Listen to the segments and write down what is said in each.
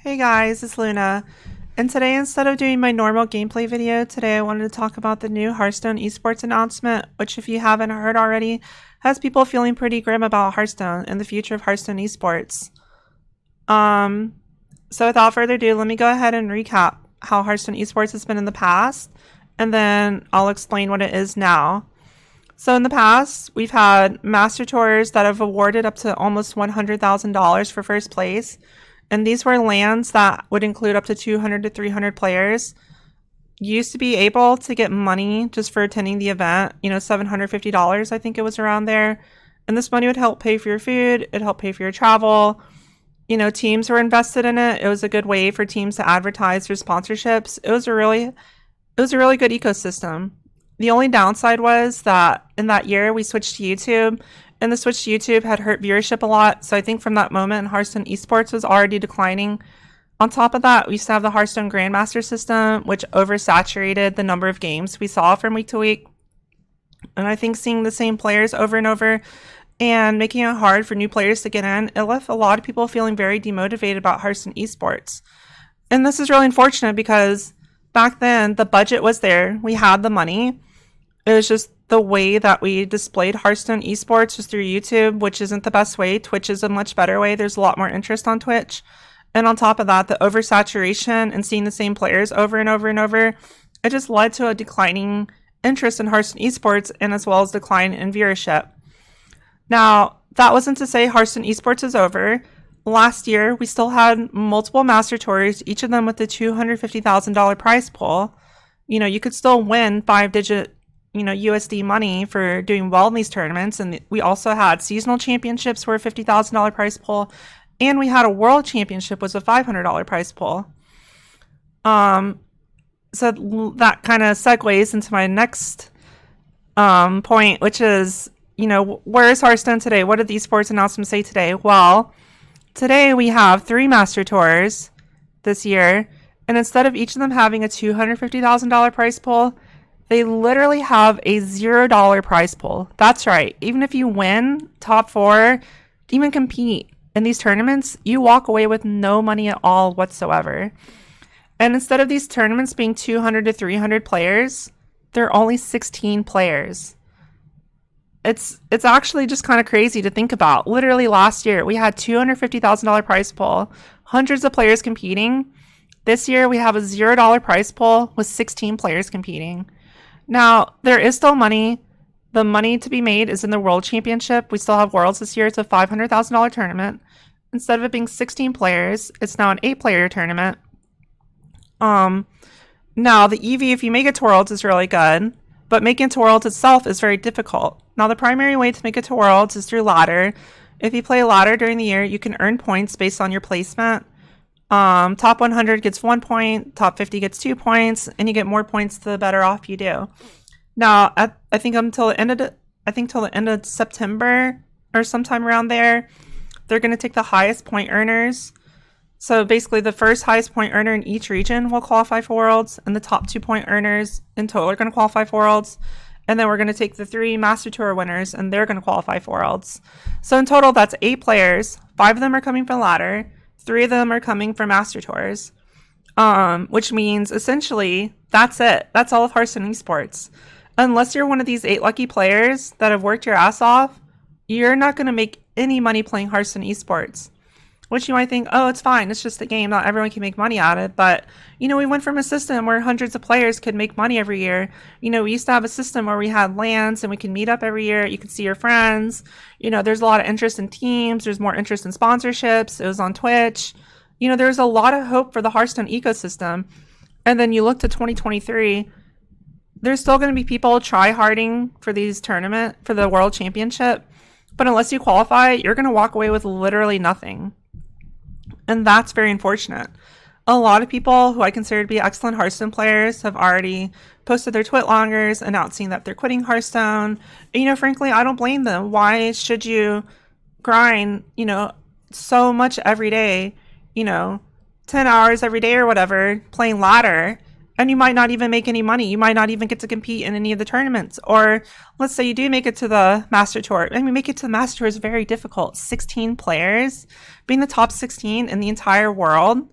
Hey guys, it's Luna. And today, instead of doing my normal gameplay video, today I wanted to talk about the new Hearthstone Esports announcement, which if you haven't heard already, has people feeling pretty grim about Hearthstone and the future of Hearthstone Esports. So without further ado, let me go ahead and recap how Hearthstone Esports has been in the past, and then I'll explain what it is now. So in the past, we've had Master Tours that have awarded up to almost $100,000 for first place. And these were lands that would include up to 200 to 300 players. You used to be able to get money just for attending the event, $750, I think it was around there. And this money would help pay for your food, it'd help pay for your travel. Teams were invested in it. It was a good way for teams to advertise their sponsorships. It was a really good ecosystem. The only downside was that in that year we switched to YouTube, and the switch to YouTube had hurt viewership a lot. So I think from that moment, Hearthstone Esports was already declining. On top of that, we used to have the Hearthstone Grandmaster system, which oversaturated the number of games we saw from week to week. And I think seeing the same players over and over and making it hard for new players to get in, it left a lot of people feeling very demotivated about Hearthstone Esports. And this is really unfortunate because back then the budget was there. We had the money. It was just the way that we displayed Hearthstone Esports was through YouTube, which isn't the best way. Twitch is a much better way. There's a lot more interest on Twitch. And on top of that, the oversaturation and seeing the same players over and over and over, it just led to a declining interest in Hearthstone Esports and as well as decline in viewership. Now, that wasn't to say Hearthstone Esports is over. Last year, we still had multiple Master Tours, each of them with a $250,000 prize pool. You could still win 5-digit USD money for doing well in these tournaments. And we also had seasonal championships were a $50,000 prize pool. And we had a world championship was a $500 prize pool. So that kind of segues into my next point, which is, where is Hearthstone today? What did the Esports Announcement say today? Well, today we have 3 Master Tours this year. And instead of each of them having a $250,000 prize pool, they literally have a $0 prize pool. That's right. Even if you win top 4, even compete in these tournaments, you walk away with no money at all whatsoever. And instead of these tournaments being 200 to 300 players, they're only 16 players. It's actually just kind of crazy to think about. Literally last year, we had $250,000 prize pool, hundreds of players competing. This year, we have a $0 prize pool with 16 players competing. Now, there is still money. The money to be made is in the World Championship. We still have Worlds this year. It's a $500,000 tournament. Instead of it being 16 players, it's now an 8-player tournament. Now, the EV, if you make it to Worlds, is really good. But making it to Worlds itself is very difficult. Now, the primary way to make it to Worlds is through ladder. If you play ladder during the year, you can earn points based on your placement. Top 100 gets 1 point, top 50 gets 2 points, and you get more points the better off you do. Now, I think till the end of September or sometime around there, they're going to take the highest point earners. So basically, the first highest point earner in each region will qualify for Worlds, and the top 2 point earners in total are going to qualify for Worlds. And then we're going to take the 3 Master Tour winners, and they're going to qualify for Worlds. So in total, that's 8 players. 5 of them are coming from ladder. 3 of them are coming from Master Tours, which means essentially that's it. That's all of Hearthstone Esports. Unless you're one of these 8 lucky players that have worked your ass off, you're not going to make any money playing Hearthstone Esports. Which you might think, oh, it's fine. It's just a game. Not everyone can make money at it. But, we went from a system where hundreds of players could make money every year. We used to have a system where we had LANs and we could meet up every year. You could see your friends. There's a lot of interest in teams. There's more interest in sponsorships. It was on Twitch. There's a lot of hope for the Hearthstone ecosystem. And then you look to 2023, there's still going to be people try-harding for these tournament, for the World Championship. But unless you qualify, you're going to walk away with literally nothing. And that's very unfortunate. A lot of people who I consider to be excellent Hearthstone players have already posted their twit-longers announcing that they're quitting Hearthstone. And, frankly, I don't blame them. Why should you grind, so much every day, 10 hours every day or whatever, playing ladder, and you might not even make any money. You might not even get to compete in any of the tournaments. Or let's say you do make it to the Master Tour. Make it to the Master Tour is very difficult. 16 players, being the top 16 in the entire world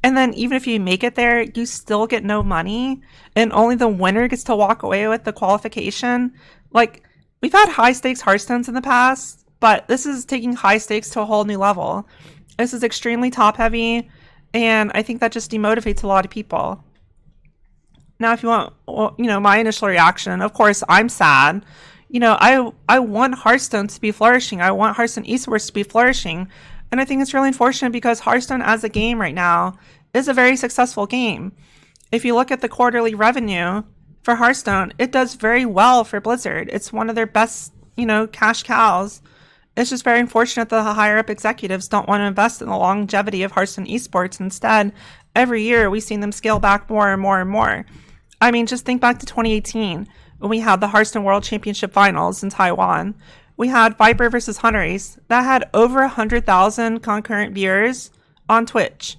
And then even if you make it there, you still get no money, and only the winner gets to walk away with the qualification. Like, we've had high stakes Hearthstones in the past, but this is taking high stakes to a whole new level. This is extremely top heavy, and I think that just demotivates a lot of people. Now, if you want, my initial reaction, of course, I'm sad. I want Hearthstone to be flourishing. I want Hearthstone Esports to be flourishing. And I think it's really unfortunate because Hearthstone as a game right now is a very successful game. If you look at the quarterly revenue for Hearthstone, it does very well for Blizzard. It's one of their best, cash cows. It's just very unfortunate that the higher up executives don't want to invest in the longevity of Hearthstone Esports. Instead, every year we've seen them scale back more and more and more. I mean, just think back to 2018 when we had the Hearthstone World Championship Finals in Taiwan. We had Viper versus Hunterys that had over 100,000 concurrent viewers on Twitch.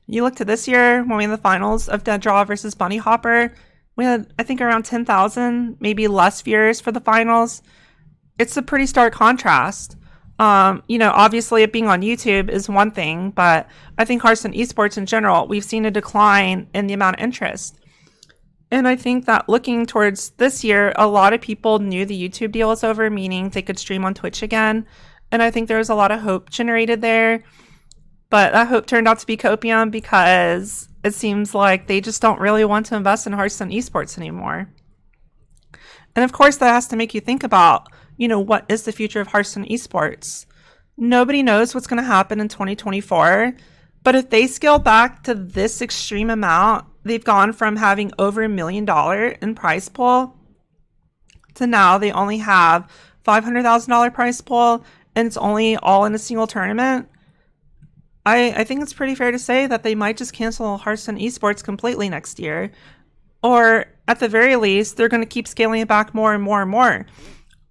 You look to this year when we had the finals of Dead Draw versus Bunny Hopper, we had, I think, around 10,000, maybe less viewers for the finals. It's a pretty stark contrast. Obviously it being on YouTube is one thing, but I think Hearthstone Esports in general, we've seen a decline in the amount of interest. And I think that looking towards this year, a lot of people knew the YouTube deal was over, meaning they could stream on Twitch again. And I think there was a lot of hope generated there. But that hope turned out to be copium because it seems like they just don't really want to invest in Hearthstone Esports anymore. And of course, that has to make you think about, what is the future of Hearthstone Esports? Nobody knows what's going to happen in 2024. But if they scale back to this extreme amount, they've gone from having over $1 million in prize pool to now they only have $500,000 prize pool, and it's only all in a single tournament. I think it's pretty fair to say that they might just cancel Hearthstone Esports completely next year. Or at the very least, they're going to keep scaling it back more and more and more.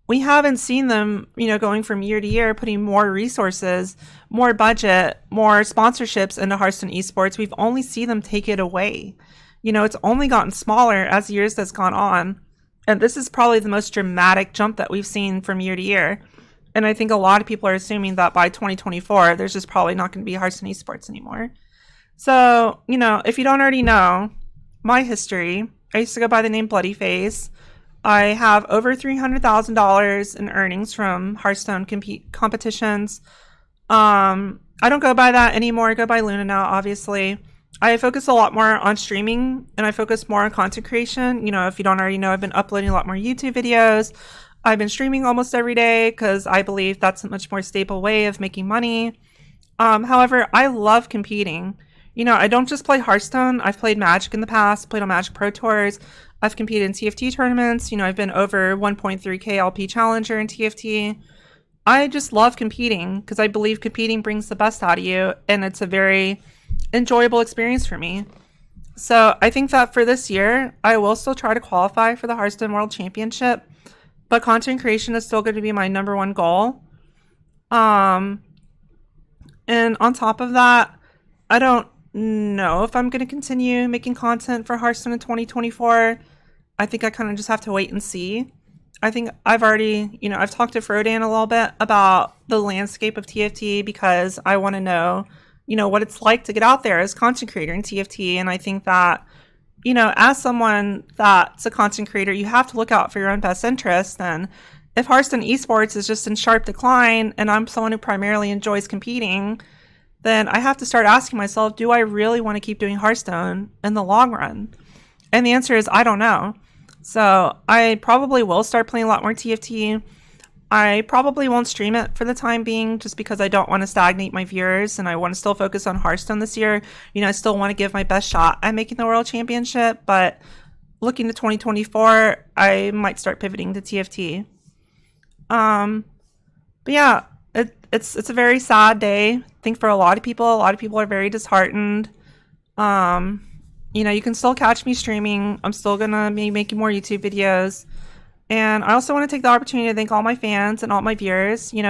We haven't seen them, going from year to year, putting more resources, more budget, more sponsorships into Hearthstone Esports. We've only seen them take it away. It's only gotten smaller as years has gone on. And this is probably the most dramatic jump that we've seen from year to year. And I think a lot of people are assuming that by 2024, there's just probably not going to be Hearthstone Esports anymore. So, if you don't already know my history, I used to go by the name Bloody Face. I have over $300,000 in earnings from Hearthstone competitions. I don't go by that anymore. I go by Luna now, obviously. I focus a lot more on streaming, and I focus more on content creation. If you don't already know, I've been uploading a lot more YouTube videos. I've been streaming almost every day because I believe that's a much more stable way of making money. However, I love competing. I don't just play Hearthstone. I've played Magic in the past, played on Magic Pro Tours. I've competed in TFT tournaments. I've been over 1.3K LP Challenger in TFT. I just love competing because I believe competing brings the best out of you, and it's a very enjoyable experience for me. So I think that for this year, I will still try to qualify for the Hearthstone World Championship, but content creation is still going to be my number one goal. And on top of that, I don't know if I'm going to continue making content for Hearthstone in 2024. I think I kind of just have to wait and see. I think I've already, I've talked to Frodan a little bit about the landscape of TFT because I want to know, what it's like to get out there as content creator in TFT. And I think that, as someone that's a content creator, you have to look out for your own best interest. And if Hearthstone Esports is just in sharp decline and I'm someone who primarily enjoys competing, then I have to start asking myself, do I really want to keep doing Hearthstone in the long run? And the answer is, I don't know. So I probably will start playing a lot more TFT. I probably won't stream it for the time being just because I don't want to stagnate my viewers and I want to still focus on Hearthstone this year. I still want to give my best shot at making the World Championship, but looking to 2024, I might start pivoting to TFT. But yeah, it's a very sad day. I think for a lot of people are very disheartened. You can still catch me streaming. I'm still gonna be making more YouTube videos. And I also want to take the opportunity to thank all my fans and all my viewers. If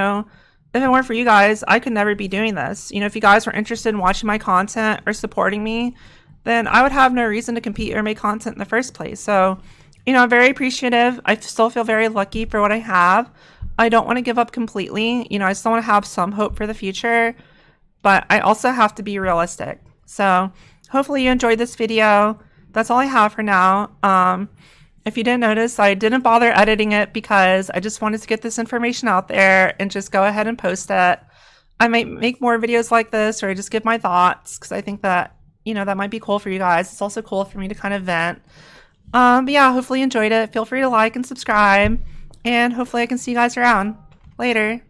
it weren't for you guys, I could never be doing this. If you guys were interested in watching my content or supporting me, then I would have no reason to compete or make content in the first place. So, I'm very appreciative. I still feel very lucky for what I have. I don't want to give up completely. I still want to have some hope for the future, but I also have to be realistic. So hopefully you enjoyed this video. That's all I have for now. If you didn't notice, I didn't bother editing it because I just wanted to get this information out there and just go ahead and post it. I might make more videos like this, or just give my thoughts, because I think that, you know, that might be cool for you guys. It's also cool for me to kind of vent. But yeah, hopefully you enjoyed it. Feel free to like and subscribe, and hopefully I can see you guys around. Later.